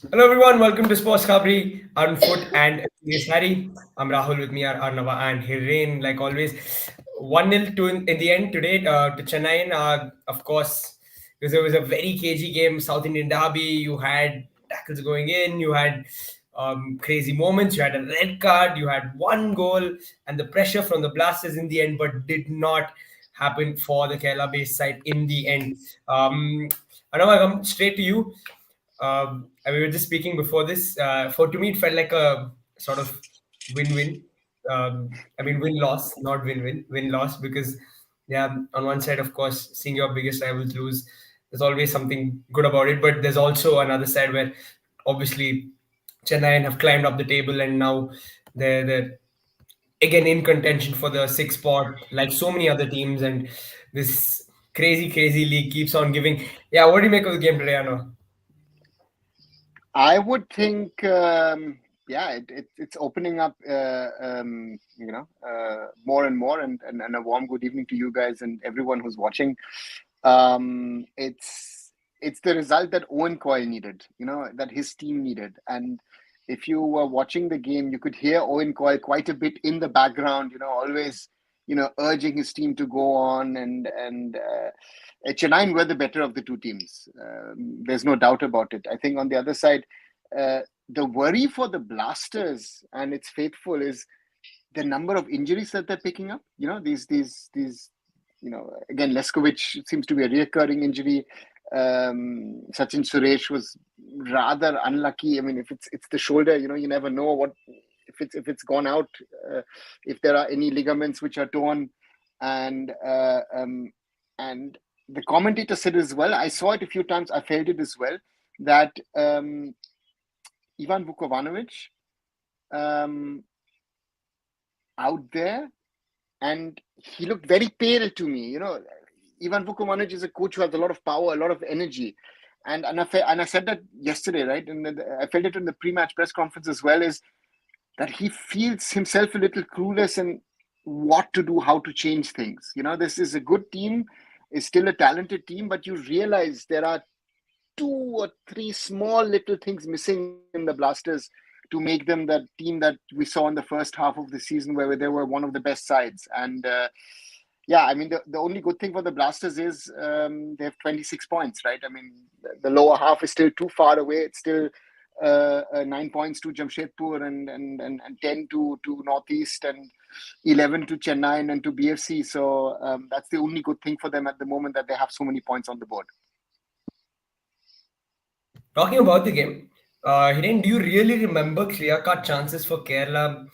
Hello everyone, welcome to Sports Khabri, on foot and yes, Harry. I'm Rahul, with me are Arnava and Hiren, like always. 1-0 to in the end today to Chennai. Of course, because it was a very cagey game, South Indian derby. You had tackles going in, you had crazy moments, you had a red card, you had one goal, and the pressure from the Blasters in the end, but did not happen for the Kerala based side in the end. Arnava, I come straight to you. We were just speaking before this. For to me, it felt like a sort of win-win. Win-loss, not win-win, win-loss. Because yeah, on one side, of course, seeing your biggest rivals lose, there's always something good about it. But there's also another side where, obviously, Chennai have climbed up the table and now they're again in contention for the sixth spot, like so many other teams. And this crazy league keeps on giving. Yeah, what do you make of the game today, Anna? I would think, it's opening up, more and more, and a warm good evening to you guys and everyone who's watching. It's the result that Owen Coyle needed, that his team needed, and if you were watching the game, you could hear Owen Coyle quite a bit in the background, always, urging his team to go on, and Chennai were the better of the two teams. There's no doubt about it. I think on the other side, uh, the worry for the Blasters and its faithful is the number of injuries that they're picking up. These. Again, Leskovic seems to be a reoccurring injury. Sachin Suresh was rather unlucky. I mean, if it's the shoulder, you never know what if it's gone out, if there are any ligaments which are torn, and and the commentator said as well. I saw it a few times. I felt it as well that Ivan Vukovanovic um, out there, and he looked very pale to me. Ivan Vukovanovic is a coach who has a lot of power, a lot of energy, and I said that yesterday, right? And I felt it in the pre-match press conference as well. Is that he feels himself a little clueless in what to do, how to change things. This is a good team, is still a talented team, but you realize there are two or three small little things missing in the Blasters to make them that team that we saw in the first half of the season where they were one of the best sides. And yeah, I mean, the only good thing for the Blasters is they have 26 points, right? I mean, the lower half is still too far away. It's still 9 points to Jamshedpur and 10 to Northeast and 11 to Chennai and to BFC. So that's the only good thing for them at the moment, that they have so many points on the board. Talking about the game, Hiren, do you really remember clear-cut chances for Kerala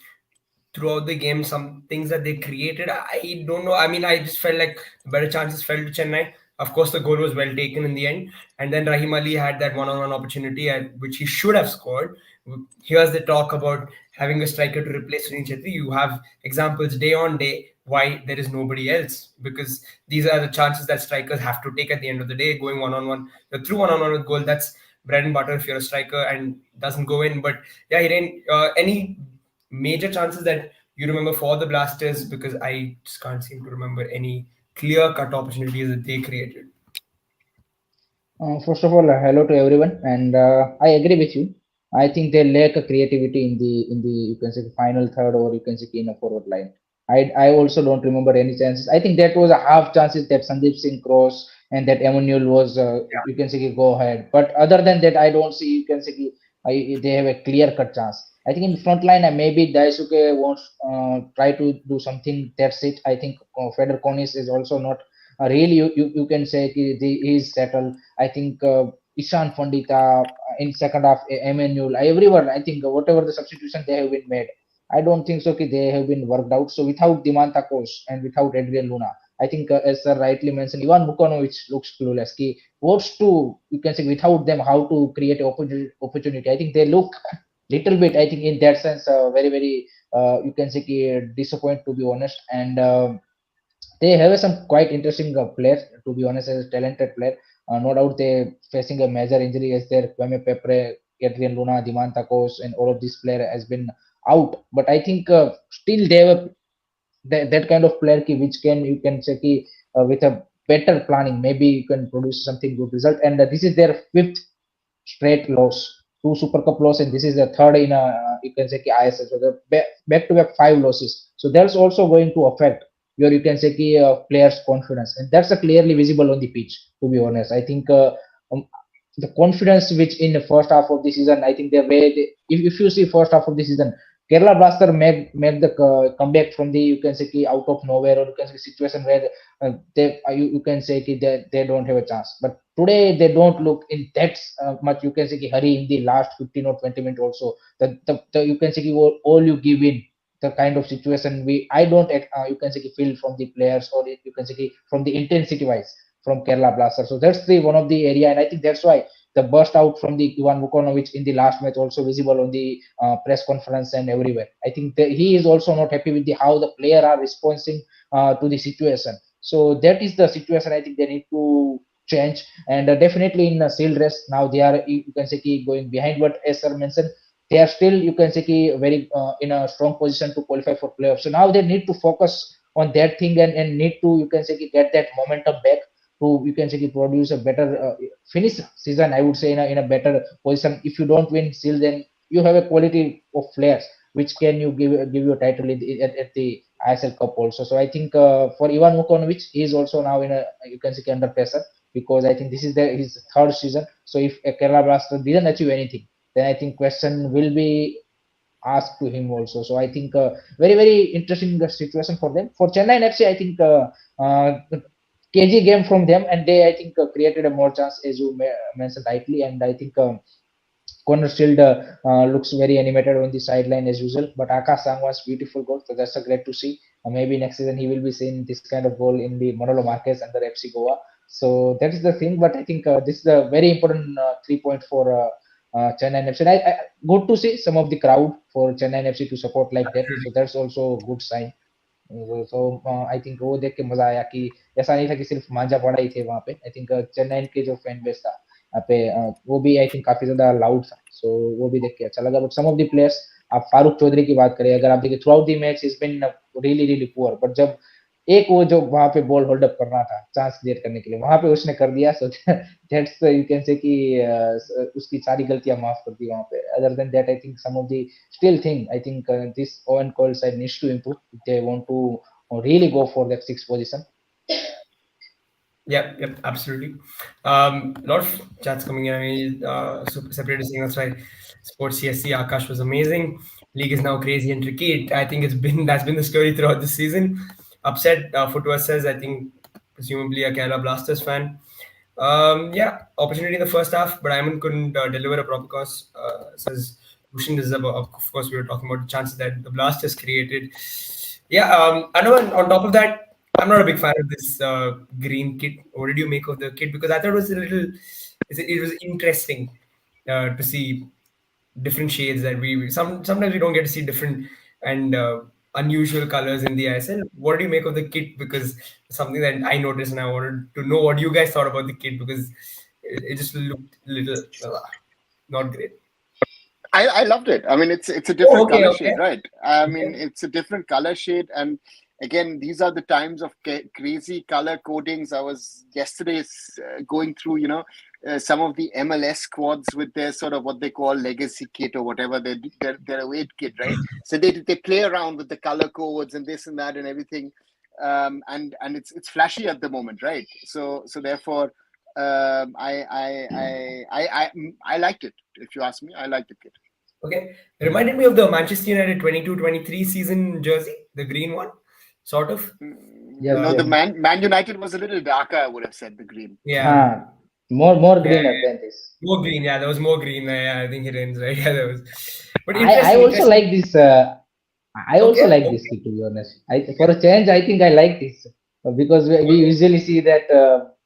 throughout the game? Some things that they created, I don't know. I mean, I just felt like better chances fell to Chennai. Of course, the goal was well taken in the end, and then Rahim Ali had that one-on-one opportunity which he should have scored. Here's the talk about having a striker to replace Sunil Chetri. You have examples day on day why there is nobody else, because these are the chances that strikers have to take at the end of the day. Going one-on-one, through one-on-one with goal, that's bread and butter if you're a striker and doesn't go in. But yeah, Hiren, any major chances that you remember for the Blasters? Because I just can't seem to remember any clear cut opportunities that they created. First of all, hello to everyone, and I agree with you. I think they lack a creativity in the you can say final third, or you can say in a forward line. I also don't remember any chances. I think that was a half chances that Sandeep Singh cross and that Emmanuel was you can say go ahead. But other than that, I don't see you can say they have a clear cut chance. I think in front line, maybe Daisuke wants try to do something. That's it. I think Feder Konis is also not really you can say he is settled. I think Ishan Pandita in second half, Emmanuel, everyone. I think whatever the substitution they have been made, I don't think so. They have been worked out. So without Dimanta Kos and without Adrian Luna, I think as sir rightly mentioned, Ivan Vukonovic looks clueless. What's to you can say without them how to create opportunity. I think they look little bit. I think in that sense, very you can say disappointed to be honest. And they have some quite interesting players, to be honest, as a talented player. No doubt they facing a major injury as their Kwame Pepre, Adrian Luna, Dimanta Kos, and all of these players has been out. But I think still they have that kind of player which can you can say with a better planning, maybe you can produce something good result. And this is their fifth straight loss. two Super Cup losses, and this is the third in you can say ISL. So the back to back five losses. So that's also going to affect your you can say players' confidence, and that's clearly visible on the pitch. To be honest, I think um, the confidence which in the first half of the season, I think the way if you see first half of the season, Kerala Blaster made the comeback from the you can say out of nowhere, or you can say situation where you can say they don't have a chance. But today they don't look in that much you can say hurry in the last 15 or 20 minutes also. The you can say all you give in the kind of situation we I don't you can say feel from the players, or you can say from the intensity wise from Kerala Blaster. So that's the one of the area, and I think that's why the burst out from the Ivan Vukonovic in the last match also visible on the press conference and everywhere. I think he is also not happy with the how the player are responding to the situation. So that is the situation. I think they need to change, and definitely in sealed race now they are you can say going behind. But as sir mentioned, they are still you can say very in a strong position to qualify for playoffs. So now they need to focus on that thing, and need to you can say get that momentum back to you can say produce a better finish season. I would say in a better position. If you don't win still, then you have a quality of players which can you give you a title at the ISL Cup also. So I think for Ivan Vukonovic, he is also now in a you can say under pressure, because I think this is his third season. So if Kerala Blaster didn't achieve anything, then I think question will be asked to him also. So I think very interesting situation for them. For Chennai FC, I think KG game from them, and they I think created a more chance as you mentioned rightly, and I think. Corner still looks very animated on the sideline as usual, but Akash Sangwan's beautiful goal, so that's a great to see. Maybe next season he will be seeing this kind of goal in the Manolo Marquez under FC Goa. So that is the thing, but I think this is a very important 3 point for Chennai FC. Good to see some of the crowd for Chennai FC to support like that, so that's also a good sign. So I think वो देख के मजा आया कि ऐसा नहीं था कि सिर्फ मांझा पड़ा ही थे वहां पे. आई थिंक चेन्नई के जो फैन बेस था यहाँ पे वो भी आई थिंक काफी ज्यादा लाउड था. सो वो भी देख के अच्छा लगा. But some of the players, आप फारूक चौधरी की बात करें, अगर आप देखिए throughout the match is been really poor, बट जब एक वो जो वहां पे बॉल होल्ड अप करना था चांस क्रिएट करने के लिए, वहां पे उसने कर दिया. So that's you can say कि उसकी सारी गलतियां माफ कर दी वहां पे. Other than that I think some of the still think I think this Owen Cole side needs to improve if they want to really go for that sixth position. Yep, absolutely. A lot of chats coming in. I mean, super separated saying that's why Sports CSC Akash was amazing. League is now crazy and tricky. I think that's been the story throughout the season. Upset Footwear says, I think presumably a Kerala Blasters fan. Yeah, opportunity in the first half, but Ayman couldn't deliver a proper course. Says Rushin is about, of course, we were talking about the chances that the Blasters created. Yeah, I know. On top of that, I'm not a big fan of this green kit. What did you make of the kit? Because I thought it was a little, it was interesting to see different shades that sometimes we don't get to see different and unusual colors in the ISL. What do you make of the kit? Because it's something that I noticed and I wanted to know what you guys thought about the kit, because it just looked a little not great. I loved it. I mean, it's a Oh, different okay, color okay, shade, right? I mean, okay. it's a different color shade, and again, these are the times of crazy color codings. I was yesterday going through, some of the MLS squads with their sort of what they call legacy kit or whatever their away kit, right? So they play around with the color codes and this and that and everything, and it's flashy at the moment, right? So therefore. I liked it. If you ask me, I liked the kit. Okay. It reminded me of the Manchester United 22-23 season jersey, the green one, sort of. Yes, No, the yes. Man United was a little darker. I would have said the green. Yeah. More Yeah, greener than this. more green. Yeah, there was more green. Yeah, I think it ends right. Yeah, there was. But I interesting, also interesting. like this. I also Okay, like this okay. kit, to be honest. For a change, I think I like this because we usually see that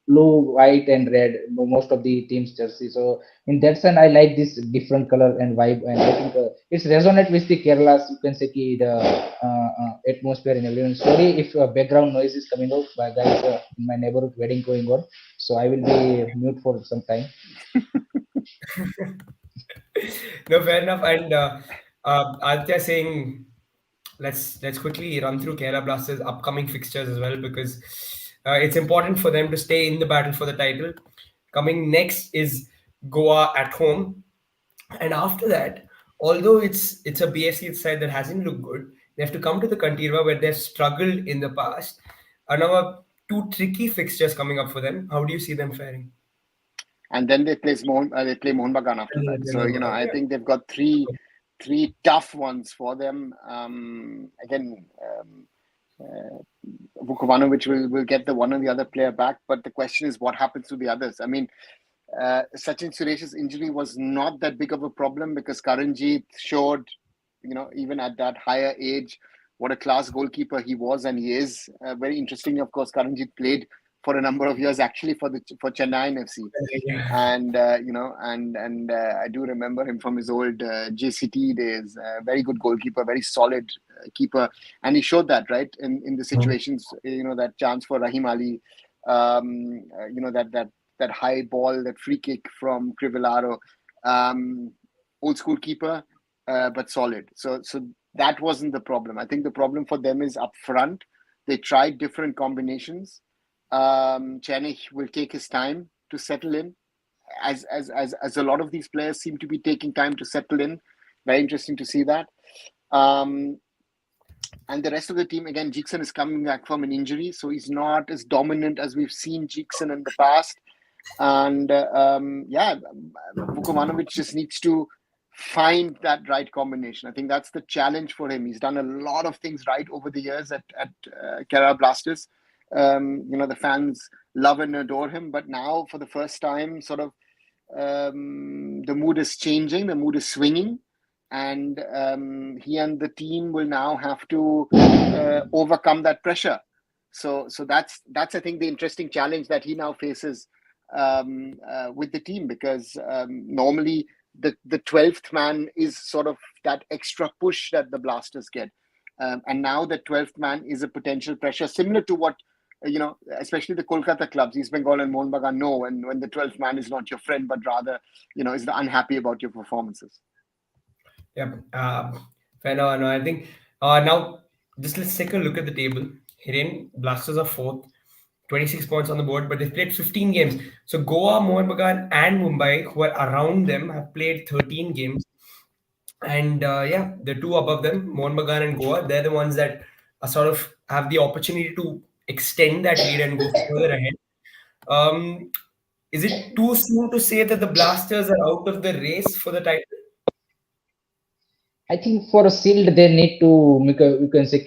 blue, white, and red most of the teams' jersey. So in that sense, I like this different color and vibe, and I think it's resonate with the Kerala's you can say the atmosphere in everyone. Sorry if background noise is coming out, but guys, in my neighborhood wedding going on, so I will be mute for some time. No, fair enough. And Aditya saying, let's quickly run through Kerala Blasters' upcoming fixtures as well, because it's important for them to stay in the battle for the title. Coming next is Goa at home. And after that, although it's a BSC side that hasn't looked good, they have to come to the Kantirva where they've struggled in the past. Are now two tricky fixtures coming up for them. How do you see them faring? And then they play Mohun Bagan after And that. they So move on. I Yeah. think they've got three tough ones for them. Again, Vukovanovic will get the one or the other player back, but the question is what happens to the others. I mean, Sachin Suresh's injury was not that big of a problem because Karanjit showed, even at that higher age, what a class goalkeeper he was and he is. Very interestingly, of course, Karanjit played for a number of years actually for Chennaiyin FC, Yeah. and I do remember him from his old JCT days. Very good goalkeeper, very solid keeper, and he showed that right in the situations. That chance for Rahim Ali, that high ball, that free kick from Crivellaro, old school keeper, but solid. So that wasn't the problem. I think the problem for them is up front. They tried different combinations. Chennai will take his time to settle in, as a lot of these players seem to be taking time to settle in. Very interesting to see that. Um, and the rest of the team, again, Jeekson is coming back from an injury, so he's not as dominant as we've seen Jeekson in the past. And Vukovanovic just needs to find that right combination. I think that's the challenge for him. He's done a lot of things right over the years at Kerala Blasters. The fans love and adore him, but now for the first time, sort of the mood is changing, the mood is swinging, and he and the team will now have to overcome that pressure. So that's I think the interesting challenge that he now faces with the team, because normally the 12th man is sort of that extra push that the Blasters get, and now the 12th man is a potential pressure similar to what especially the Kolkata clubs, East Bengal and Mohun Bagan, know when the 12th man is not your friend, but rather, is unhappy about your performances. Yep. Fair enough. No, I think now just let's take a look at the table. Hiren Blasters are fourth, 26 points on the board, but they've played 15 games. So Goa, Mohun Bagan, and Mumbai, who are around them, have played 13 games. And yeah, the two above them, Mohun Bagan and Goa, they're the ones that are sort of have the opportunity to extend that lead and go further ahead. Um, is it too soon to say that the Blasters are out of the race for the title? I think for a Shield, they need to make a, you can say,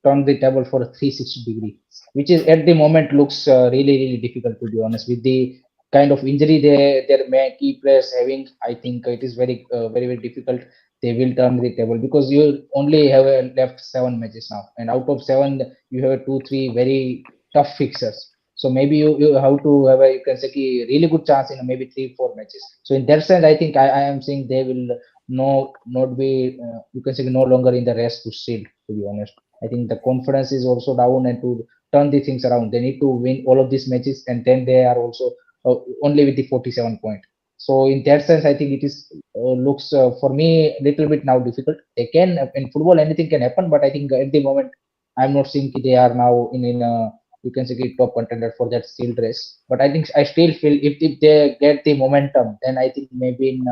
turn the table for a 360-degree, which is at the moment looks really, really difficult, to be honest. With the kind of injury their main key players having, I think it is very, very difficult. They will turn the table because you only have left 7 matches now, and out of 7, you have 2, 3 very tough fixtures. So maybe you have to have a, you can say, really good chance in maybe 3, 4 matches. So in that sense, I think I am saying they will not be you can say no longer in the race to seal, to be honest. I think the confidence is also down, and to turn the things around they need to win all of these matches, and then they are also only with the 47 point. So in that sense, I think it is looks for me a little bit now difficult. They can, in football anything can happen, but I think at the moment I'm not seeing they are now in a, you can say, top contender for that sealed race. But I think I still feel if they get the momentum, then I think maybe in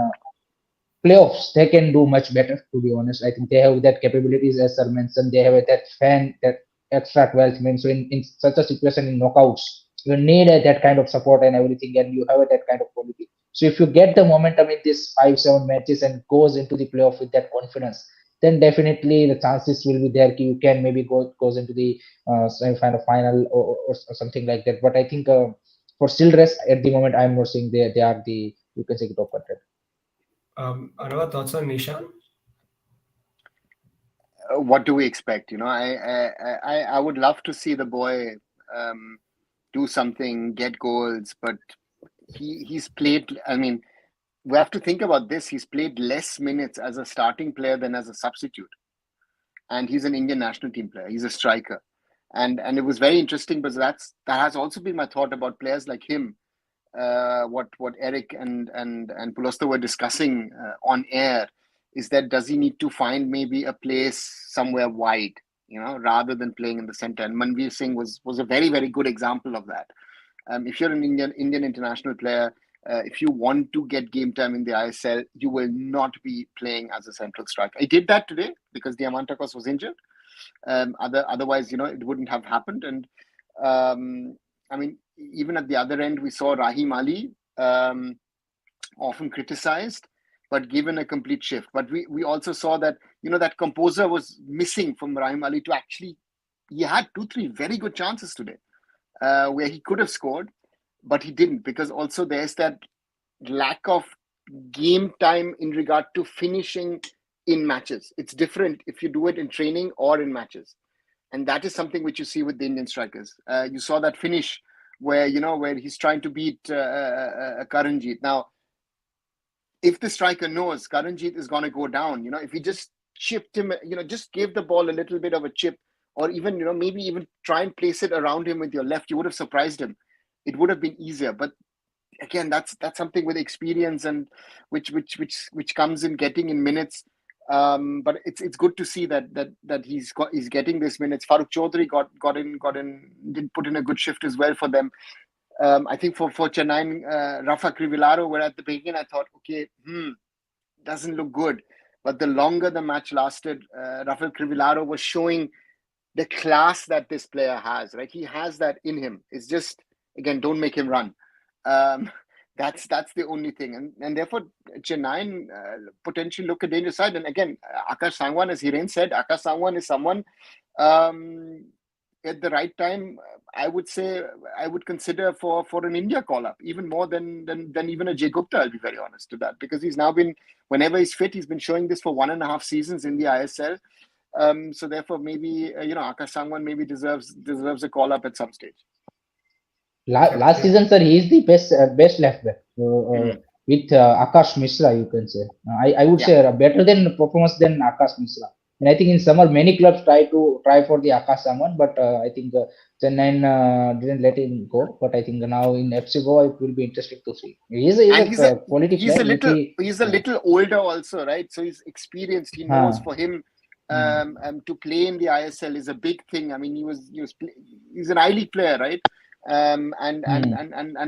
playoffs they can do much better, to be honest. I think they have that capabilities, as sir mentioned. They have that fan, that extra 12th man. So in such a situation in knockouts, you need that kind of support and everything, and you have that kind of quality. So if you get the momentum in these 5, 7 matches and goes into the playoff with that confidence, then definitely the chances will be there. You can maybe goes into the semi-final, final, or something like that. But I think for still rest at the moment, I'm not saying they are the, you can say, top contender. Another thoughts on Nishan? What do we expect? I would love to see the boy do something, get goals, but he's played. I mean, we have to think about this. He's played less minutes as a starting player than as a substitute, and he's an Indian national team player. He's a striker, and it was very interesting because that has also been my thought about players like him. What Eric and Pulosta were discussing on air is that does he need to find maybe a place somewhere wide, rather than playing in the center? And Manveer Singh was a very, very good example of that. If you're an Indian international player, if you want to get game time in the ISL, you will not be playing as a central striker. I did that today because Diamantakos was injured. Otherwise, it wouldn't have happened. And I mean, even at the other end, we saw Rahim Ali, often criticized, but given a complete shift. But we also saw that, that composure was missing from Rahim Ali to actually, he had 2-3 very good chances today where he could have scored, but he didn't, because also there's that lack of game time in regard to finishing in matches. It's different if you do it in training or in matches. And that is something which you see with the Indian strikers. You saw that finish where, where he's trying to beat Karanjit. Now, if the striker knows Karanjit is going to go down, if he just chipped him, just gave the ball a little bit of a chip, or even, maybe even try and place it around him with your left, you would have surprised him. It would have been easier. But again, that's something with experience and which comes in getting in minutes. But it's good to see that he's getting this minutes. Farooq Chaudhary got in, did put in a good shift as well for them. I think for Chennai, Rafa Crivellaro, where at the beginning I thought, okay, doesn't look good. But the longer the match lasted, Rafael Crivellaro was showing the class that this player has, right? He has that in him. It's just, again, don't make him run. That's the only thing. And therefore, Chennai potentially look a dangerous side. And again, Akash Sangwan, as Hiren said, Akash Sangwan is someone at the right time, I would say, I would consider for an India call-up, even more than even a Jay Gupta, I'll be very honest to that. Because he's now been, whenever he's fit, he's been showing this for 1.5 seasons in the ISL. So therefore, maybe, Akash Sangwan maybe deserves a call-up at some stage. Last season, sir, he is the best left back with Akash Mishra, you can say. I would say better than performance than Akash Mishra. And I think in summer many clubs try for the Akash Sangwan, but I think Chennai didn't let him go. But I think now in FC Goa it will be interesting to see. He's a quality player. He's a little older also, right? So he's experienced. He knows for him to play in the ISL is a big thing. I mean, he's an I-League player, right? And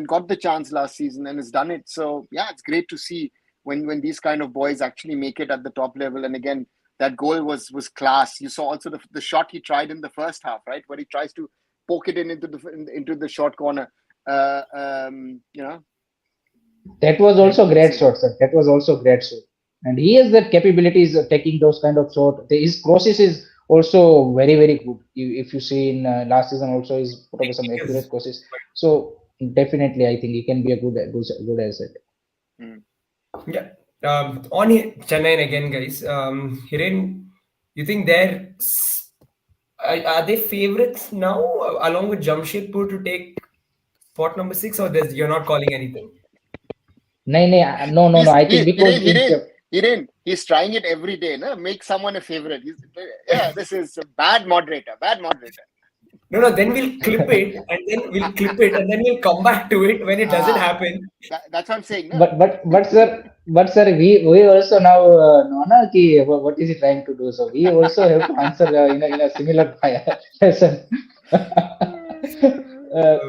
got the chance last season and has done it. So yeah, it's great to see when these kind of boys actually make it at the top level. And again, that goal was class. You saw also the shot he tried in the first half, right, where he tries to poke it into the short corner. That was also great shot, sir. That was also great shot. And he has that capabilities of taking those kind of shots. His crosses is also very, very good. If you see in last season also, he's put up some accurate crosses. So definitely, I think he can be a good asset. Yeah. On Chennai again, guys. Hiren, you think are they favorites now, along with Jamshedpur, to take spot number 6, or you're not calling anything? No. I think because Hiren, he's trying it every day. No? Make someone a favorite. This is a bad moderator. No, then we'll clip it, and then we'll come back to it when it doesn't happen. That's what I'm saying. No? But sir, we also now know what is he trying to do? So we also have to answer in a similar fashion.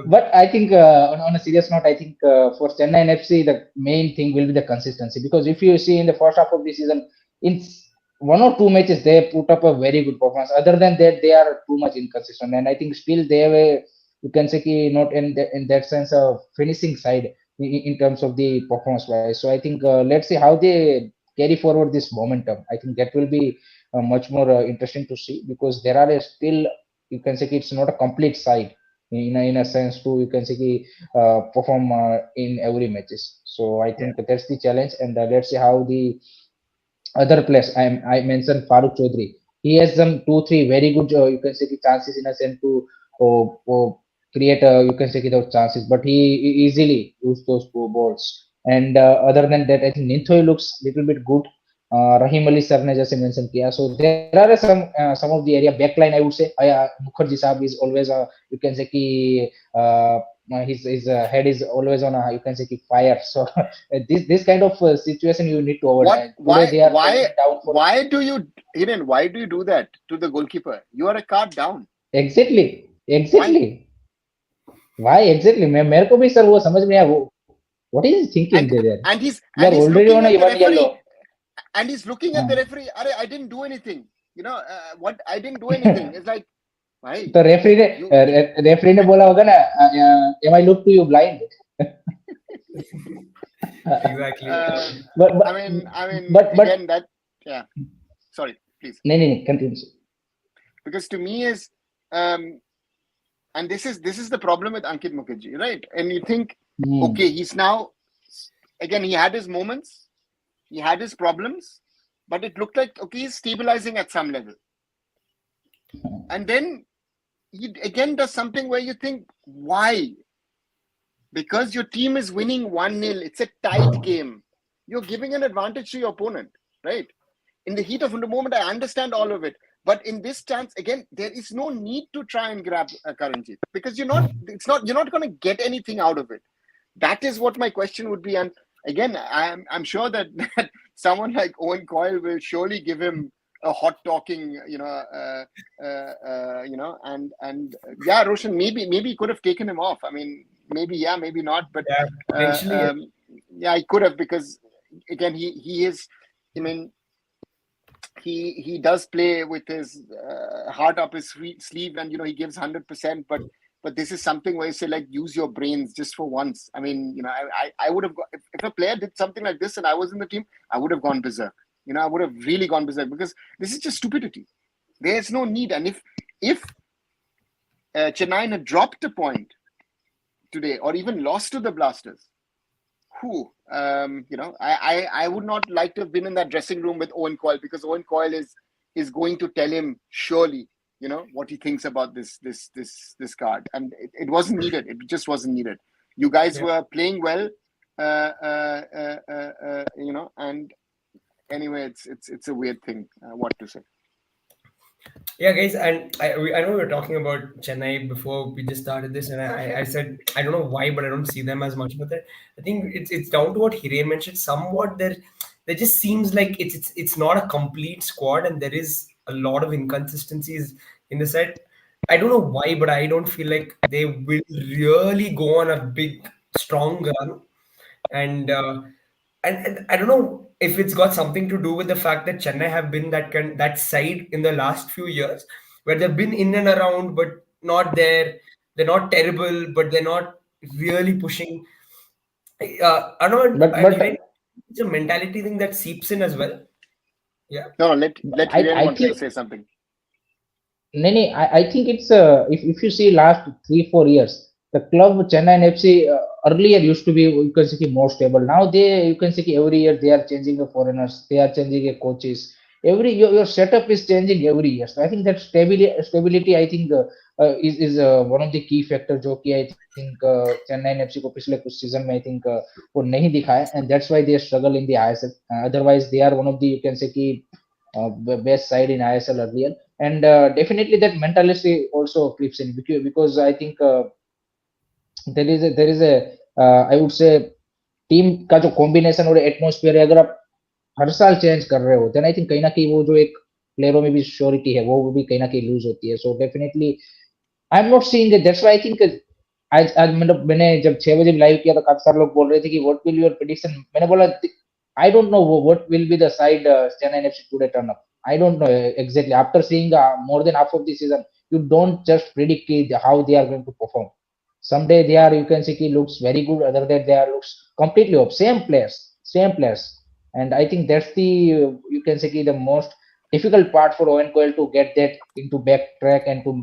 But I think on a serious note, I think for Chennai FC, the main thing will be the consistency. Because if you see in the first half of the season, in 1 or 2 matches, they put up a very good performance. Other than that, they are too much inconsistent. And I think still they have you can say, not in that sense of finishing side in terms of the performance wise. So I think let's see how they carry forward this momentum. I think that will be much more interesting to see, because there are still, you can say, it's not a complete side in a sense to, you can say, perform in every matches. So I think that's the challenge, and let's see how the other players. I mentioned Farooq Chaudhary. He has some 2-3 very good, you can say, chances in a sense to create, you can say, those chances, but he easily lose those balls. And other than that, I think Ninthoi looks little bit good. Rahim Ali sir ne jaise mention kiya. So there are some of the area backline, I would say. Mukherjee Saab is always you can say his head is always on you can say fire. So this kind of situation you need to avoid. Why do you do that to the goalkeeper? You are a card down. Exactly. Why exactly? मेरे को भी sir वो समझ में आया वो What is he thinking there? and he's You are already looking on a at the one referee, yellow. and he's looking at the referee. I didn't do anything. What? I didn't do anything. It's like, why? तो referee ने बोला होगा ना, am I look to you blind? Exactly. but I mean, but again, that, yeah. Sorry, please. no, continue. Because to me is, and this is the problem with Ankit Mukherjee, right? And you think, okay, he's now, again, he had his moments, he had his problems, but it looked like, okay, he's stabilizing at some level. And then he again does something where you think, why? Because your team is winning 1-0. It's a tight game. You're giving an advantage to your opponent, right? In the heat of the moment, I understand all of it. But in this chance, again, there is no need to try and grab a Karanjit, because you're not going to get anything out of it. That is what my question would be. And again, I'm sure that someone like Owen Coyle will surely give him a hot talking, and yeah, Roshan, maybe he could have taken him off. I mean, maybe yeah, maybe not, but Yeah, potentially. yeah, he could have, because again, he is. I mean, he does play with his heart up his sleeve, and he gives 100%. But this is something where you say, like, use your brains just for once. I mean, I would have if a player did something like this and I was in the team, I would have gone berserk. I would have really gone berserk, because this is just stupidity. There's no need. And if Chennaiyin had dropped a point today, or even lost to the Blasters, I would not like to have been in that dressing room with Owen Coyle, because Owen Coyle is going to tell him surely, what he thinks about this card, and it wasn't needed. It just wasn't needed. You guys were playing well, and anyway, it's a weird thing. What to say? Yeah, guys, and I know we were talking about Chennai before we just started this, and I said I don't know why, but I don't see them as much. But I think it's down to what Hiren mentioned. Somewhat there just seems like it's not a complete squad, and there is a lot of inconsistencies in the set. I don't know why, but I don't feel like they will really go on a big strong run, and I don't know if it's got something to do with the fact that Chennai have been that side in the last few years, where they've been in and around but not there. They're not terrible, but they're not really pushing. I don't know. But It's a mentality thing that seeps in as well. Yeah. No, let Hiren I want to think say something. I think it's if you see last 3-4 years, the club Chennai FC earlier used to be, you can see, more stable. Now you can see every year they are changing the foreigners, they are changing the coaches. Your setup is changing every year. So I think that stability I think is one of the key factors जो कि I think Chennai FC को पिछले कुछ season में I think वो नहीं दिखा है, and that's why they struggle in the ISL. Otherwise they are one of the, you can say, कि best side in ISL earlier. And definitely that mentality also creeps in, because I think there is a I would say team का जो combination और atmosphere है, अगर आप हर साल change कर रहे हो, देन आई थिंक कहीं ना कहीं वो जो एक प्लेयरों में भी श्योरिटी है वो भी कहीं ना कहीं लूज होती है. So definitely I am not seeing it. That's why I think आज मतलब मैंने जब 6 बजे लाइव किया तो काफी सारे लोग बोल रहे थे कि व्हाट विल योर प्रेडिक्शन. मैंने बोला I don't know what will be the side Chennai FC today turn up. I don't know exactly. After seeing more than half of the season, you don't just predict how they are going to perform. Someday they are, you can see, looks very good. Other day they are looks completely off. Same players. And I think that's the you can say the most difficult part for Owen Coyle to get that into backtrack and to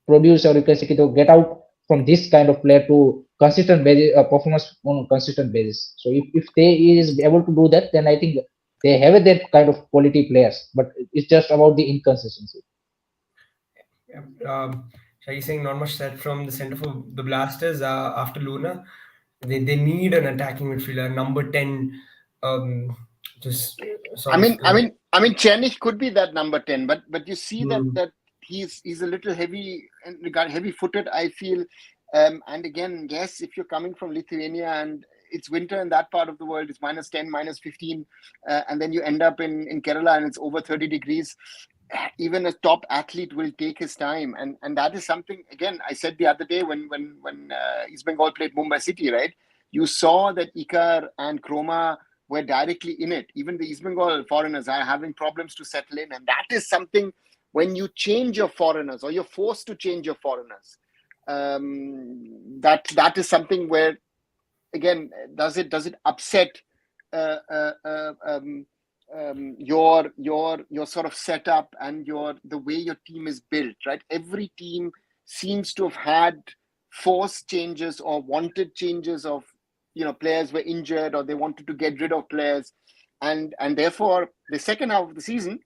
produce, or you can say to get out from this kind of player to consistent basis, performance on consistent basis. So if they is able to do that, then I think they have that kind of quality players, but it's just about the inconsistency. Shaggy saying not much said from the center for the Blasters after Luna. They need an attacking midfielder, number 10. Just sort I mean, of, Chenich could be that number 10, but you see that he's a little heavy and heavy-footed, I feel. And again, yes, if you're coming from Lithuania and it's winter in that part of the world, it's -10, -15, and then you end up in Kerala and it's over 30 degrees. Even a top athlete will take his time, and that is something. Again, I said the other day when East Bengal played Mumbai City, right? You saw that Ikar and Kroma were directly in it. Even the East Bengal foreigners are having problems to settle in. And that is something, when you change your foreigners or you're forced to change your foreigners, that is something where, again, does it upset uh, uh, uh, um, your sort of setup and the way your team is built, right? Every team seems to have had forced changes or wanted changes of, players were injured or they wanted to get rid of players, and therefore the second half of the season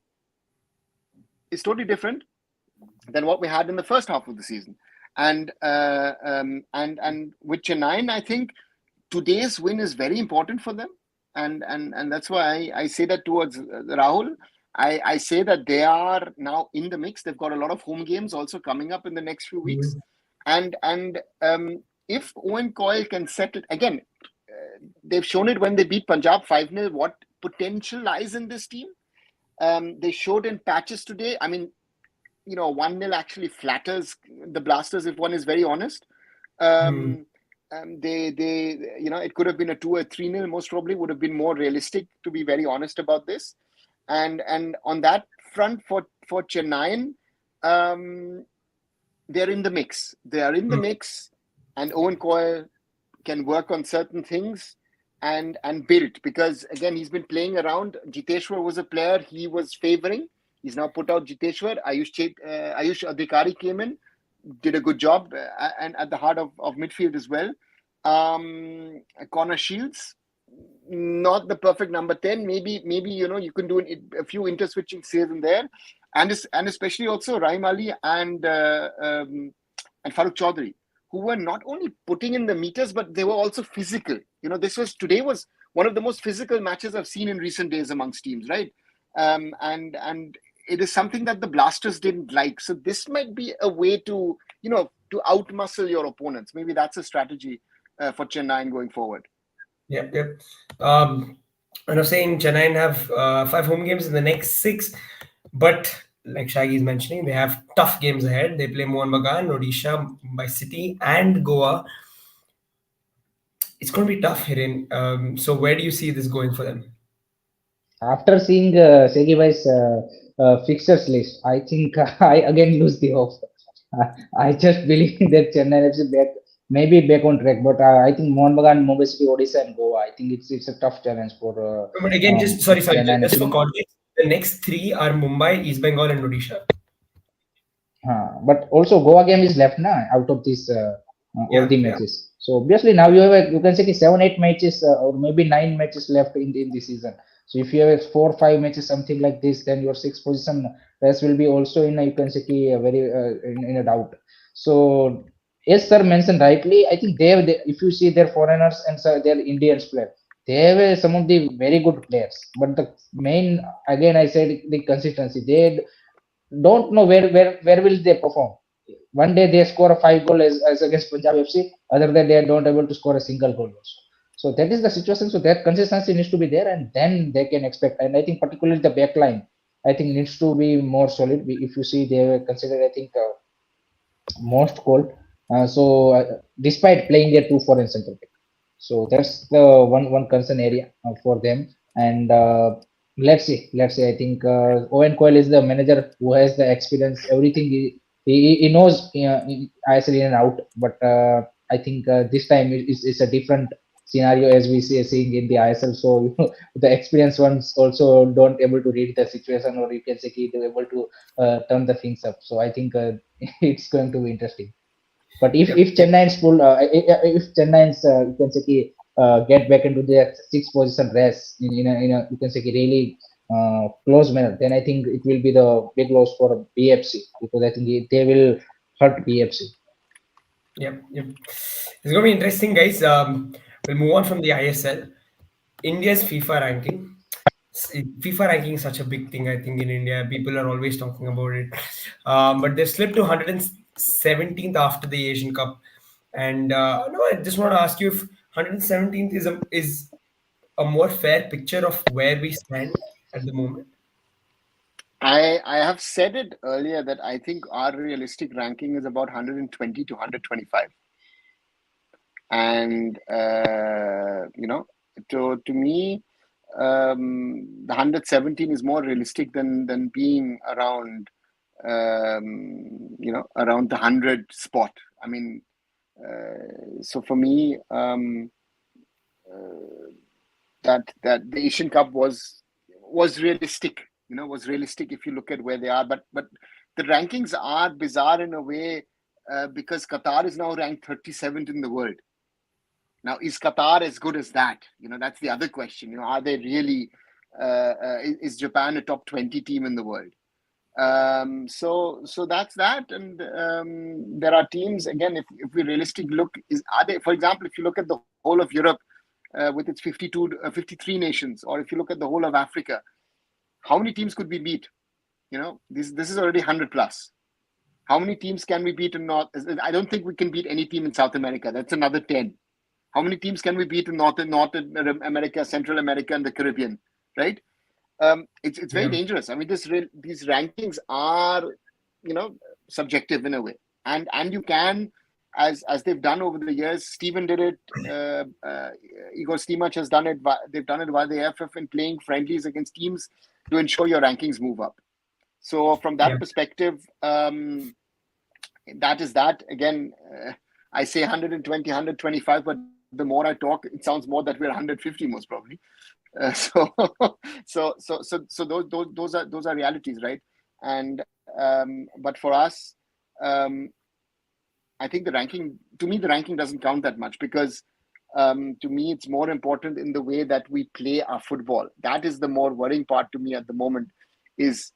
is totally different than what we had in the first half of the season. And with Chennai, I think today's win is very important for them, and that's why I say that towards Rahul. I say that they are now in the mix. They've got a lot of home games also coming up in the next few weeks, and if Owen Coyle can set it again, they've shown it when they beat Punjab 5-0. What potential lies in this team? They showed in patches today. I mean, 1-0 actually flatters the Blasters, if one is very honest. It could have been a 2 or 3-0, most probably would have been more realistic, to be very honest about this. And on that front for Chennai, they're in the mix. They are in the mix, and Owen Coyle can work on certain things and build, because again, he's been playing around. Jiteshwar was a player he was favoring. He's now put out Jiteshwar. Ayush Adhikari came in, did a good job, and at the heart of midfield as well. Connor Shields, not the perfect number 10. Maybe you can do a few interswitching saves in there, and especially also Rahim Ali and Farooq Chaudhary, who were not only putting in the meters, but they were also physical. Today was one of the most physical matches I've seen in recent days amongst teams, right? And it is something that the Blasters didn't like. So this might be a way to outmuscle your opponents. Maybe that's a strategy for Chennai going forward. Yep. And I was saying Chennai have 5 home games in the next 6, but like Shaggy is mentioning, they have tough games ahead. They play Mohan Bagan, Odisha, Mumbai City, and Goa. It's going to be tough, Hiren. So where do you see this going for them? After seeing Segi Bhai's fixtures list, I think I again lose the hope. I just believe that Chennai FC maybe back on track, but I think Mohan Bagan, Mumbai City, Odisha, and Goa. I think it's a tough challenge for But again, sorry, Chennai just for FC. context, the next 3 are Mumbai, East Bengal, and Odisha. But also Goa game is left now out of these all the Yeah. matches. So obviously now you can say 7-8 matches or maybe 9 matches left in the season. So if you have 4 or 5 matches something like this, then your 6th position rest will be also in you can say very in a doubt. So as sir mentioned rightly, I think if you see their foreigners and their Indians player, they have some of the very good players. But the main, again I said, the consistency. They don't know where will they perform. One day they score a 5 goal as against Punjab FC, other day they don't able to score a single goal also. So that is the situation. So that consistency needs to be there, and then they can expect. And I think particularly the back line, I think needs to be more solid. If you see, they were considered, I think, most cold. Despite playing their 2 foreign center back, so that's the one concern area for them. And let's see. I think Owen Coyle is the manager who has the experience. Everything he knows ISL in and out. But I think this time is a different scenario as we seeing in the ISL. So the experienced ones also don't able to read the situation, or you can say they're able to turn the things up. So I think it's going to be interesting. But if Chennai's full, if Chennai's you can say get back into their 6th position race in a you can say really close manner, then I think it will be the big loss for BFC, because I think they will hurt BFC. Yep. It's going to be interesting, guys. We'll move on from the ISL. India's FIFA ranking. FIFA ranking is such a big thing, I think, in India. People are always talking about it. But they slipped to 117th after the Asian Cup. And no, I just want to ask you if 117th is a more fair picture of where we stand at the moment. I have said it earlier that I think our realistic ranking is about 120 to 125. And to me, the 117 is more realistic than being around around the 100 spot. I mean, so for me, that the Asian Cup was realistic. Was realistic if you look at where they are. But the rankings are bizarre in a way, because Qatar is now ranked 37th in the world. Now, is Qatar as good as that? That's the other question. Are they really? Is Japan a top 20 team in the world? So that's that. And there are teams, again, if we realistically look, are they, for example, if you look at the whole of Europe, with its 53 nations, or if you look at the whole of Africa, how many teams could we beat? This is already 100 plus. How many teams can we beat in North? I don't think we can beat any team in South America. That's another 10. How many teams can we beat in North America, Central America, and the Caribbean? Right? It's very Yeah. dangerous. I mean, these rankings are, subjective in a way, and you can, as they've done over the years. Steven did it. Igor Stimac has done it. They've done it via the AFF in playing friendlies against teams to ensure your rankings move up. So from that Yeah. perspective, that is that. Again, I say 120, 125, but the more I talk, it sounds more that we're 150 most probably. So those are realities, right? And but for us, I think the ranking doesn't count that much, because to me it's more important in the way that we play our football. That is the more worrying part to me at the moment. Is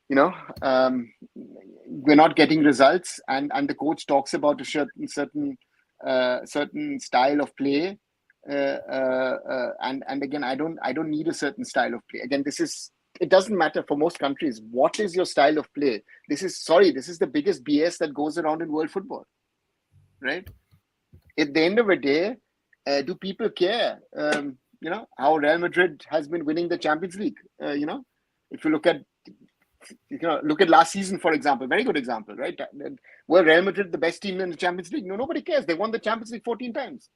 we're not getting results, and the coach talks about a certain style of play, and again, I don't need a certain style of play. Again, it doesn't matter for most countries. What is your style of play? This is the biggest BS that goes around in world football, right? At the end of the day, do people care? How Real Madrid has been winning the Champions League. If you look at last season, for example, very good example, right? Were Real Madrid the best team in the Champions League? No, nobody cares. They won the Champions League 14 times.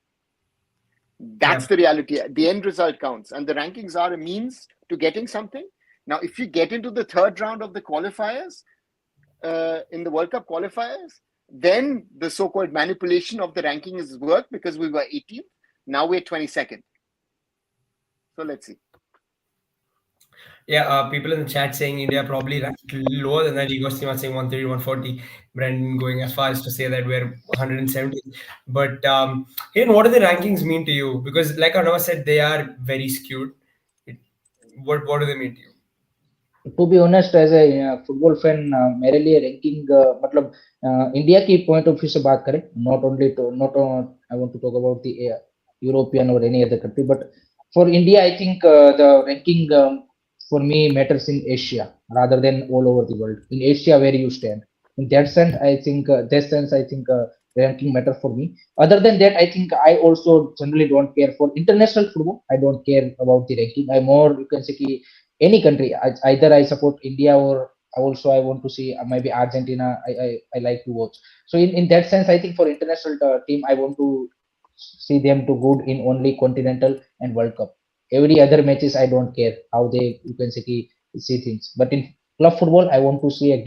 That's Yeah. the reality. The end result counts, and the rankings are a means to getting something. Now, if you get into the third round of the qualifiers, in the World Cup qualifiers, then the so-called manipulation of the ranking is worked, because we were 18th. Now we're 22nd. So let's see. Yeah, people in the chat saying India probably ranked lower than that. Igor Stima saying 130, 140. Brandon going as far as to say that we're 170. But what do the rankings mean to you? Because like Arnav said, they are very skewed. It, what do they mean to you? To be honest, as a football fan, मेरे लिए ranking मतलब India की point of view से बात करें, not I want to talk about the European or any other country, but for India, I think the ranking for me matters in Asia rather than all over the world. In Asia, where you stand. In that sense, I think ranking matter for me. Other than that, I think I also generally don't care for international football. I don't care about the ranking. I more, you can say, any country. Either I support India, or also I want to see maybe Argentina. I like to watch. So in that sense, I think for international team, I want to see them to good in only continental and World Cup. Every other matches, I don't care how they, you can say, see things. But in club football, I want to see a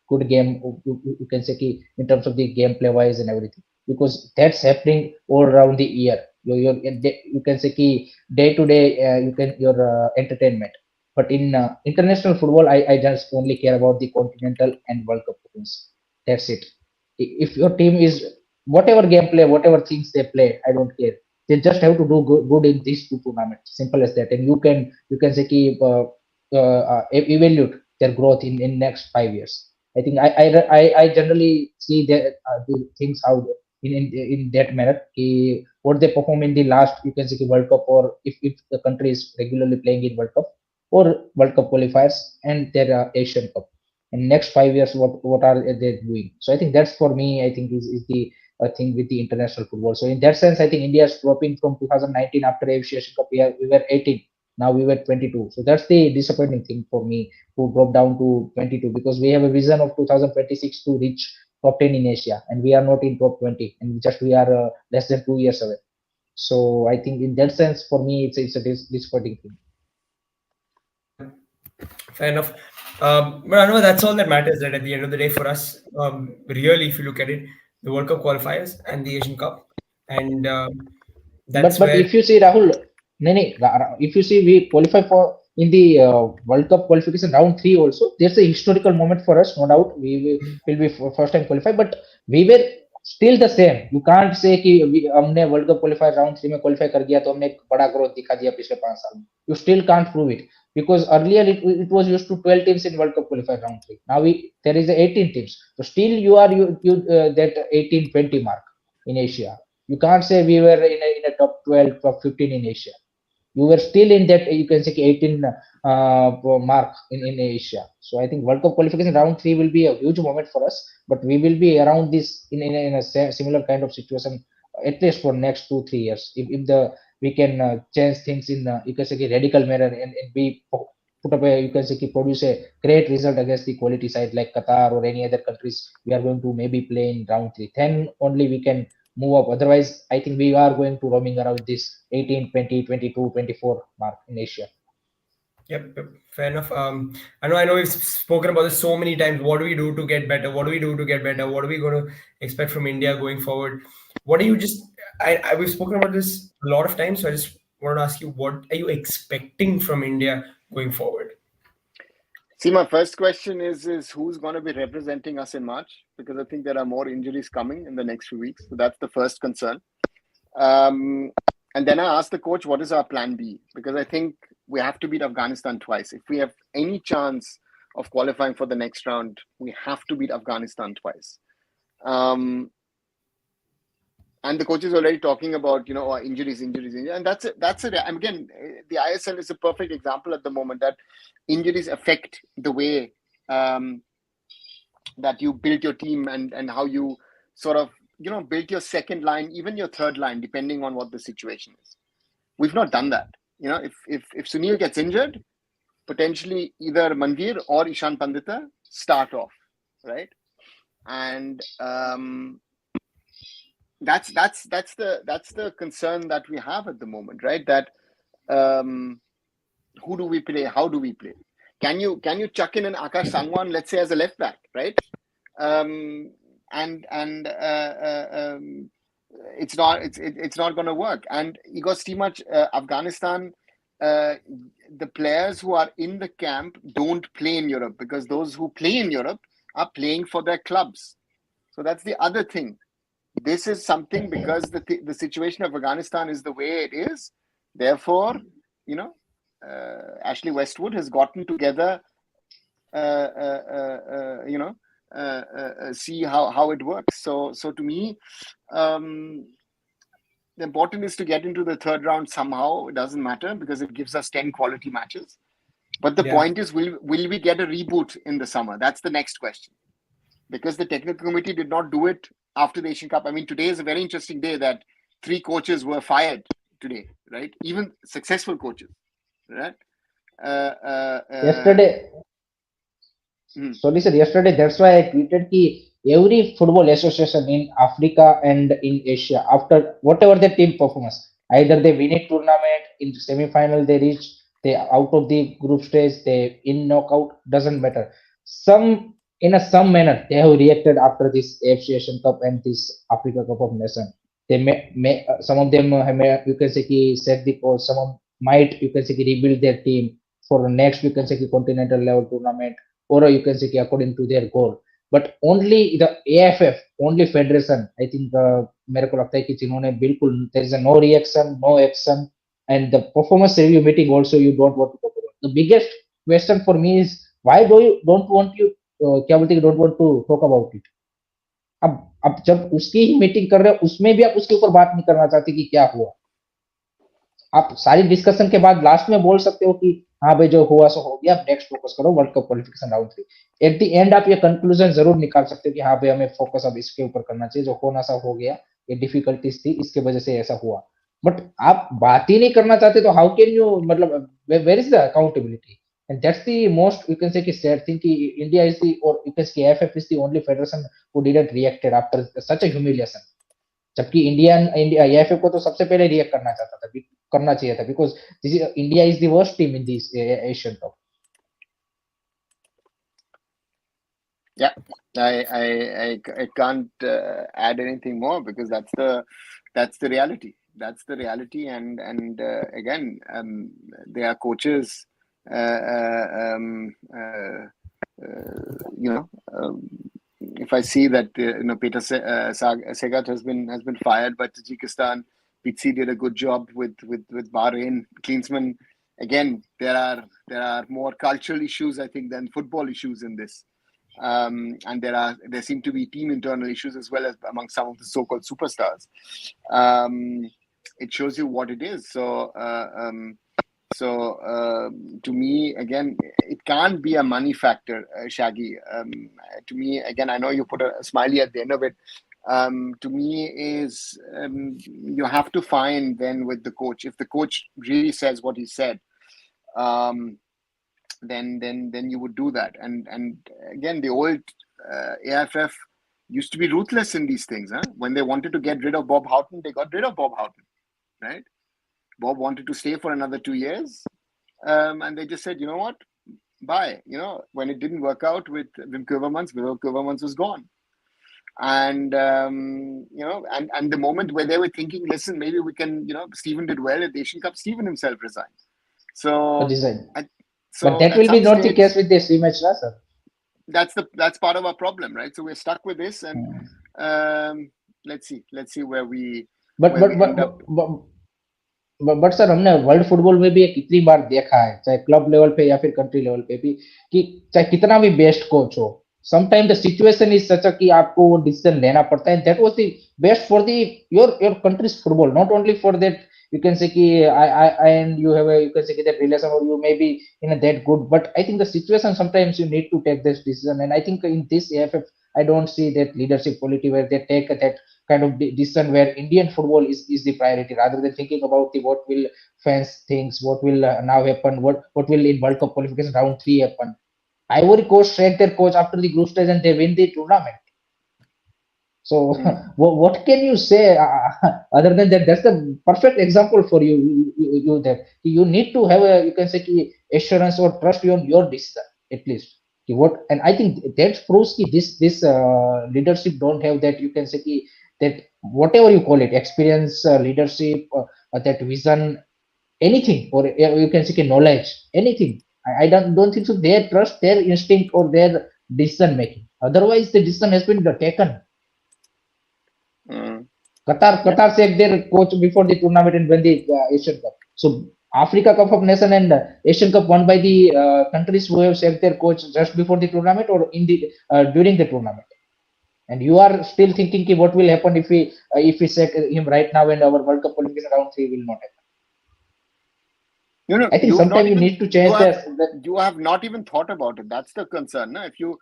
good game. You can say in terms of the gameplay wise and everything, because that's happening all around the year. You can say day to day, you can your entertainment. But in international football, I just only care about the continental and World Cup wins. That's it. If your team is whatever gameplay, whatever things they play, I don't care. They just have to do good in these two tournaments. Simple as that. And you can say evaluate their growth in next 5 years. I think I generally see the things how in that manner. What they perform in the last, you can say, World Cup, or if the country is regularly playing in World Cup or World Cup qualifiers and their Asian Cup. In next 5 years, what are they doing? So I think that's for me. I think is the thing with the international football. So in that sense, I think India is dropping from 2019 after AFC Asian Cup. We were 18. Now we were 22. So that's the disappointing thing for me, to drop down to 22, because we have a vision of 2026 to reach top 10 in Asia, and we are not in top 20, and just we are less than 2 years away. So I think in that sense, for me, it's a disappointing thing. Yeah, fair enough. But I know that's all that matters. That at the end of the day, for us, really, if you look at it, the World Cup qualifiers and the Asian Cup, and that's But where. if you see Rahul, no, no, if you see we qualify for in the World Cup qualification round three also, there's a historical moment for us, no doubt. We will be first time qualified, but we were still the same. You can't say कि हमने World Cup qualifier round three में qualify कर गया तो हमने एक बड़ा growth दिखा दिया पिछले 5 साल में. You still can't prove it because earlier it was used to 12 teams in World Cup qualifier round three. Now there is a 18 teams. So still you that 18-20 mark in Asia. You can't say we were in a top 12, top 15 in Asia. You were still in that, you can say 18 mark in Asia. So I think World Cup qualification round three will be a huge moment for us, but we will be around this in a similar kind of situation at least for next 2-3 years. If the we can change things in you can say radical manner and we put up a you can say produce a great result against the quality side like Qatar or any other countries, we are going to maybe play in round three. Then only we can move up. Otherwise, I think we are going to roaming around this 18, 20, 22, 24 mark in Asia. Yep, fair enough. I know we've spoken about this so many times. What do we do to get better? What do we do to get better? What are we going to expect from India going forward? What are you just? We've spoken about this a lot of times, so I just want to ask you, what are you expecting from India going forward? See, my first question is who's going to be representing us in March? Because I think there are more injuries coming in the next few weeks. So that's the first concern. And then I asked the coach, what is our plan B? Because I think we have to beat Afghanistan twice. If we have any chance of qualifying for the next round, we have to beat Afghanistan twice. And the coach is already talking about, injuries. And that's it. And again, the ISL is a perfect example at the moment that injuries affect the way that you build your team and how you sort of, build your second line, even your third line, depending on what the situation is. We've not done that. If Sunil gets injured, potentially either Manveer or Ishan Pandita start off, right? And that's the concern that we have at the moment, right? That who do we play? How do we play? Can you chuck in an Akash Sangwan, let's say, as a left back, right? It's not going to work. And Igor Stimac, Afghanistan, the players who are in the camp don't play in Europe because those who play in Europe are playing for their clubs. So that's the other thing. This is something because the situation of Afghanistan is the way it is. Therefore, Ashley Westwood has gotten together, see how it works. So to me, the important is to get into the third round somehow. It doesn't matter because it gives us 10 quality matches. But the point is, will we get a reboot in the summer? That's the next question. Because the technical committee did not do it after the Asian Cup. I mean, today is a very interesting day that 3 coaches were fired today, right? Even successful coaches, right? Yesterday, sorry sir, yesterday that's why I tweeted that every football association in Africa and in Asia, after whatever their team performance, either they win a tournament, in semi-final they reach, they out of the group stage, they in knockout, doesn't matter. In some manner, they have reacted after this AFC Asian Cup and this Africa Cup of Nations. They may some of them you can say set the course, some of might you can say rebuild their team for the next you can say continental level tournament, or you can say according to their goal. But only the AFF, only federation, I think मेरे को लगता है कि जिन्होंने बिल्कुल there is a no reaction, no action, and the performance review meeting also you don't want to talk about. The biggest question for me is why don't want to talk about it? अब जब उसकी ही meeting कर रहे हो उसमें भी आप उसके ऊपर बात नहीं करना चाहते कि क्या हुआ. आप सारी डिस्कशन के बाद लास्ट में बोल सकते हो कि हाँ भाई जो हुआ सो हो गया, नेक्स्ट फोकस करो world cup qualification round 3. At the end आप ये कंक्लूजन जरूर निकाल सकते हो कि हाँ भाई हमें फोकस अब इसके ऊपर करना चाहिए, जो होना सा हो गया, ये डिफिकल्टीज थी इसके वजह से ऐसा हुआ. बट आप बात ही नहीं करना चाहते तो हाउ कैन यू, मतलब where is the accountability? And that's the most, you can say, sad thing. India is the, or you can say AFF is the only federation who didn't reacted after such a humiliation. जबकि India AFF को तो सबसे पहले react करना चाहिए था, because India is the worst team in this Asian Cup. Yeah, I can't add anything more, because that's the reality. That's the reality, and again, they are coaches. If I see that Peter Sagat has been fired by Tajikistan, Pitsi did a good job with Bahrain. Klinsmann, again, there are more cultural issues, I think, than football issues in this. And there seem to be team internal issues as well as among some of the so-called superstars. It shows you what it is. So to me, again, it can't be a money factor, Shaggy. To me, again, I know you put a smiley at the end of it. To me, is you have to find then with the coach. If the coach really says what he said, then you would do that. And again, the old AFF used to be ruthless in these things. When they wanted to get rid of Bob Houghton, they got rid of Bob Houghton, right? Bob wanted to stay for another 2 years, and they just said, you know what, bye. When it didn't work out with Wim Kuvermans was gone. And and the moment where they were thinking, listen, maybe we can, Stephen did well at the Asian Cup, Stephen himself resigned. But that will be not the case with this rematch, sir. That's part of our problem, right? So we're stuck with this, and let's see where we end up. But sir, हमने world football में भी कितनी बार देखा है, चाहे club level पे या फिर कंट्री लेवल पे भी, कि चाहे कितना भी बेस्ट कोच हो, sometime the situation is such कि आपको वो डिसीजन लेना पड़ता है. That was the best for the your country's football, not only for that you can say ki I and you have a, you can say that relation, or you may be in a that good, but I think the situation sometimes you need to take this decision. And I think in this AFF I don't see that leadership quality where they take that kind of decision where Indian football is the priority, rather than thinking about the what will fans thinks, what will now happen, what will in World Cup qualification round 3 happen. Ivory Coast strike their coach after the group stage and they win the tournament. So what can you say other than that? That's the perfect example for you that you need to have a, you can say, assurance or trust on your decision at least. And I think that proves this leadership don't have that, you can say, that whatever you call it, experience, leadership, that vision, anything, or you can say knowledge, anything. I don't think so. They trust their instinct or their decision making. Otherwise, the decision has been taken. Qatar sacked their coach before the tournament and won the Asian Cup. So Africa Cup of Nation and Asian Cup won by the countries who have sacked their coach just before the tournament or in the during the tournament. And you are still thinking what will happen if we sack him right now and our World Cup qualification round 3 will not happen. I think sometimes you need to change that. You have not even thought about it. That's the concern. No? If you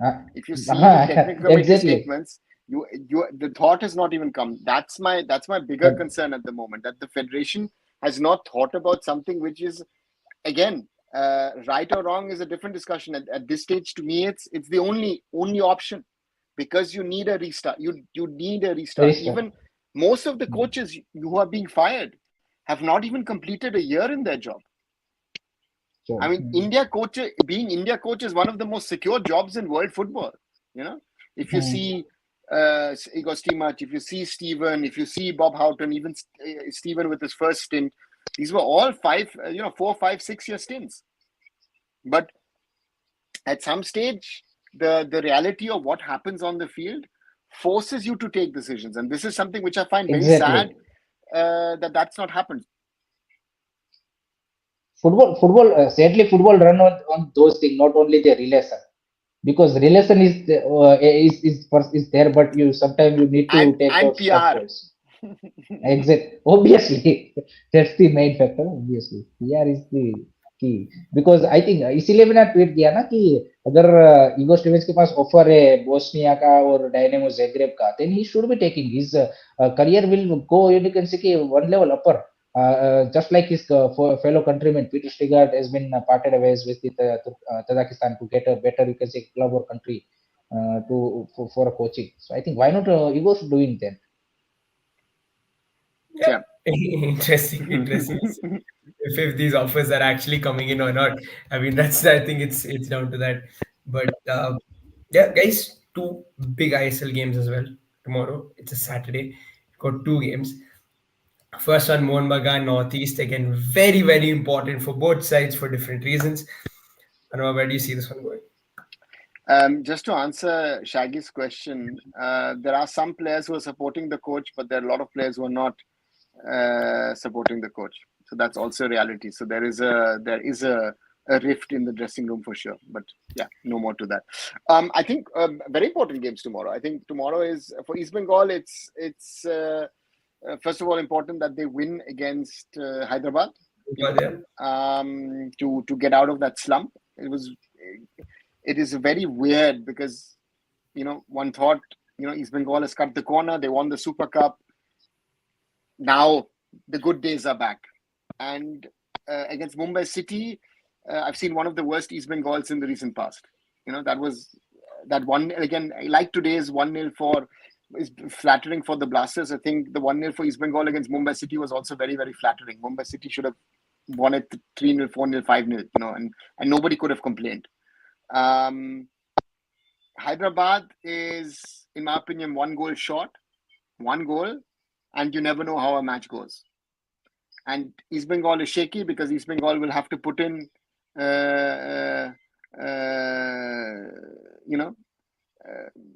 see the technical committee statements, the thought has not even come. That's my bigger concern at the moment, that the federation has not thought about something which is, again, right or wrong is a different discussion. At this stage, to me, it's the only option, because you need a restart. You need a restart. Even most of the coaches who are being fired have not even completed a year in their job. Sure. I mean, being India coach is one of the most secure jobs in world football. If you see Igor Stimac, if you see Steven, if you see Bob Houghton, even Steven with his first stint, these were all 4, 5, 6 year stints. But at some stage, the reality of what happens on the field forces you to take decisions, and this is something which I find very sad that's not happened. Football, sadly, football run on those things, not only the relation. Because relation is there, but sometimes you need to take those steps. Exactly. Obviously, that's the main factor. Obviously, PR is the key. Because I think इसीलिए मैंने tweet किया ना कि अगर ego Stevens के पास offer है Bosnia का और डायनेमो ज़ाग्रेब का, then he should be taking his career will go, you can say, one level upper just like his fellow countryman, Peter Stigart has been parted ways with Tajikistan to get a better, you can say, club or country for a coaching. So I think why not Igor doing that? Yeah, Yeah. interesting. If these offers are actually coming in or not. I mean, I think it's down to that. But yeah, guys, two big ISL games as well tomorrow. It's a Saturday. Got two games. First one, Mohun Bagan Northeast. Again, very important for both sides for different reasons. I don't know, where do you see this one going? Just to answer Shaggy's question, there are some players who are supporting the coach, but there are a lot of players who are not supporting the coach. So that's also reality. So there is a rift in the dressing room for sure. But yeah, no more to that. I think very important games tomorrow. I think tomorrow is for East Bengal. It's first of all important that they win against Hyderabad. But yeah, To get out of that slump. It is very weird because one thought East Bengal has cut the corner. They won the Super Cup. Now the good days are back, and against Mumbai City, I've seen one of the worst East Bengals in the recent past. That was that one again. Like today's 1-0 is flattering for the Blasters. I think the 1-0 for East Bengal against Mumbai City was also very flattering. Mumbai City should have won it 3-0, 4-0, 5-0. And nobody could have complained. Hyderabad is, in my opinion, one goal short, one goal, and you never know how a match goes. And East Bengal is shaky because East Bengal will have to put in,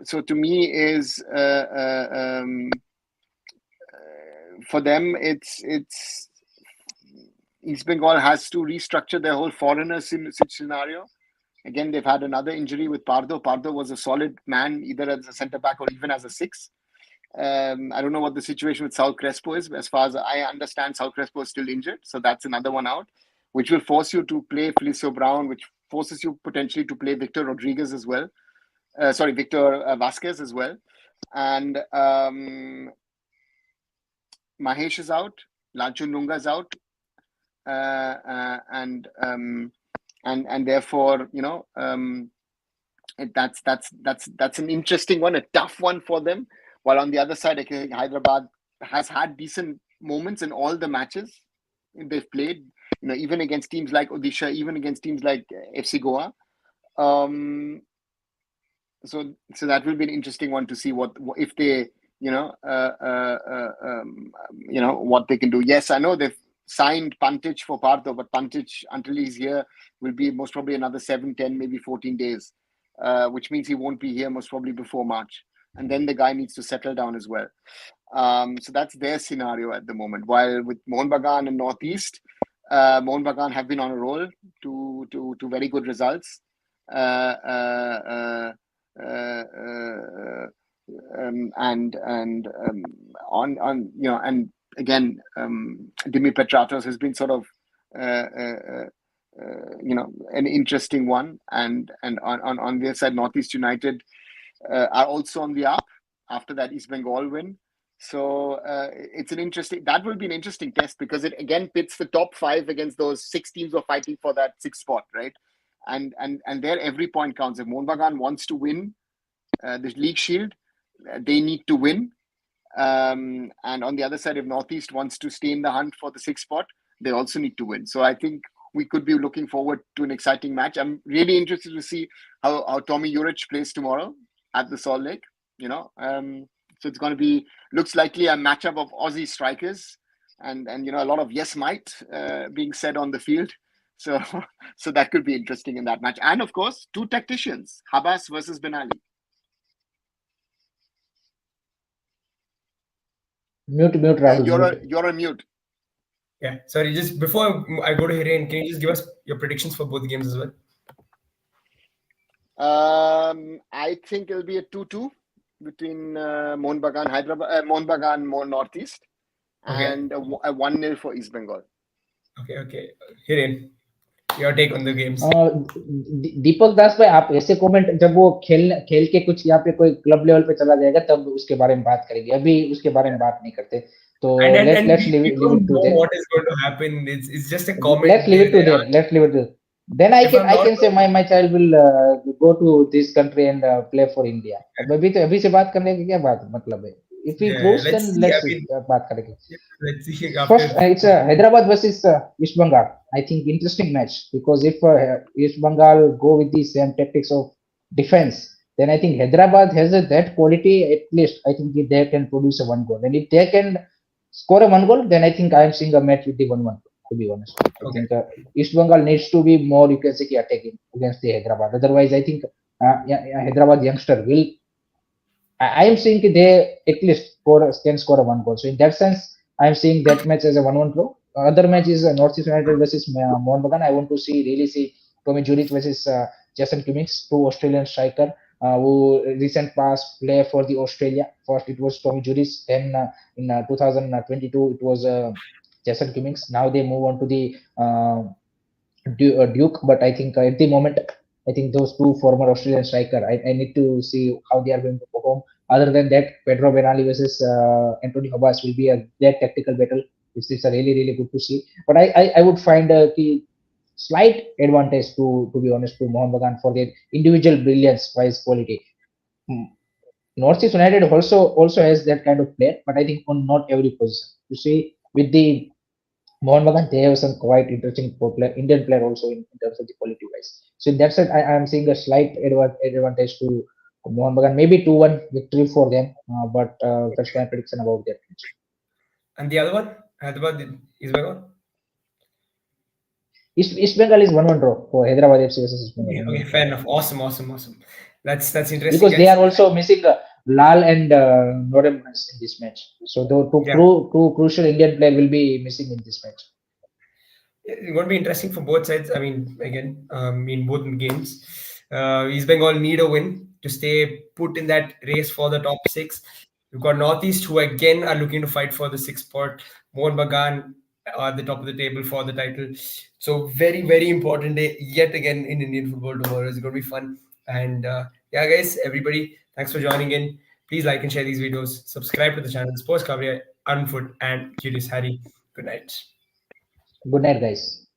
so to me is for them it's East Bengal has to restructure their whole foreigner scenario. Again, they've had another injury with Pardo. Pardo was a solid man, either as a centre back or even as a six. I don't know what the situation with Saul Crespo is. As far as I understand, Saul Crespo is still injured. So that's another one out, which will force you to play Felicio Brown, which forces you potentially to play Victor Rodriguez as well. Victor Vasquez as well. And Mahesh is out. Lanchun Nunga is out. And therefore, that's an interesting one, a tough one for them. While on the other side, I think Hyderabad has had decent moments in all the matches they've played. Even against teams like Odisha, even against teams like FC Goa. So that will be an interesting one to see what if they, what they can do. Yes, I know they've signed Pantic for Pardo, but Pantic, until he's here, will be most probably another 7, 10, maybe 14 days, which means he won't be here most probably before March. And then the guy needs to settle down as well. So that's their scenario at the moment. While with Mohun Bagan and Northeast, Mohun Bagan have been on a roll to very good results. And again, Dimi Petratos has been sort of an interesting one, and on their side, Northeast United are also on the up after that East Bengal win. So that will be an interesting test because it again pits the top 5 against those 6 teams who are fighting for that 6th spot, right? And there every point counts. If Mohun Bagan wants to win the League Shield, they need to win. And on the other side, if Northeast wants to stay in the hunt for the 6th spot, they also need to win. So I think we could be looking forward to an exciting match. I'm really interested to see how Tommy Juric plays tomorrow at the Salt Lake. So it's going to be, looks likely a matchup of Aussie strikers and a lot of yes might being said on the field. So that could be interesting in that match. And of course, 2 tacticians, Habas versus Ben Ali. Mute, Rahul. You're on mute. Yeah, sorry, just before I go to Hiren, can you just give us your predictions for both games as well? I think it'll be a 2-2 between Mohun Bagan, Northeast, and a 1-0 for East Bengal. Okay. Hiren. Your take on the games. दीपक दास भाई, आप ऐसे comment, जब वो खेल के कुछ यहाँ पे कोई क्लब लेवल पे चला जाएगा तब उसके बारे में बात करेंगे, अभी उसके बारे में बात नहीं करते. तो let's We leave don't it to know there. what is going to happen. It's just a Let's comment leave there. it to there. Let's leave it to. Then If I'm I not can say my child will go to this country and play for India. अब अभी से बात करने की क्या बात मतलब है? If he yeah, proves, let's then see. I let's mean, बात करेंगे. yeah, let's see after. First, it's Hyderabad versus East Bengal. I think interesting match, because if East Bengal go with the same tactics of defense, then I think Hyderabad has that quality. At least I think if they can produce a one goal, and if they can score a one goal, then I think I am seeing a match with the 1-1. To be honest, I Okay. think East Bengal needs to be more, you can say, attacking against the Hyderabad. Otherwise, I think Hyderabad youngster will. I am seeing they at least can score a one goal. So in that sense, I am seeing that match as a 1-1 draw. Other match is Northeast United versus Mohun Bagan. I want to see Tommy Juric versus Jason Cummings, two Australian striker who recent past play for the Australia. First it was Tommy Juric, then in 2022 it was Jason Cummings. Now they move on to the Duke, but I think at the moment, I think those two former Australian striker, I need to see how they are going to perform. Other than that, Pedro Benali versus Anthony Hobas will be a great tactical battle. It's a really good to see. But I would find a slight advantage, to be honest, to Mohan Bagan for their individual brilliance wise quality. Hmm. Northeast United also has that kind of player, but I think on not every position. You see, with the Mohan Bagan, they have some quite interesting Indian player also in terms of the quality wise. So in that sense, I am seeing a slight advantage to Mohan Bagan, maybe 2-1 victory for them. But that's my prediction about that match. And the other one, Hyderabad is Bengal. East Bengal is 1-1 draw for Hyderabad FC versus East Bengal. Okay, 1-1 okay, draw. fair enough. Awesome. That's interesting, Because they guys. are also missing Lal and Norem in this match. So the Yeah. two crucial Indian player will be missing in this match. It's going to be interesting for both sides. I mean, again, in both games, East Bengal need a win to stay put in that race for the top six. We've got Northeast, who again are looking to fight for the sixth spot. Mohun Bagan are at the top of the table for the title. So very important day yet again in Indian football tomorrow. It's going to be fun. And yeah, guys, everybody, thanks for joining in. Please like and share these videos. Subscribe to the channel. Sports Career, Unfoot, and Curious Harry. Good night. Good night, guys.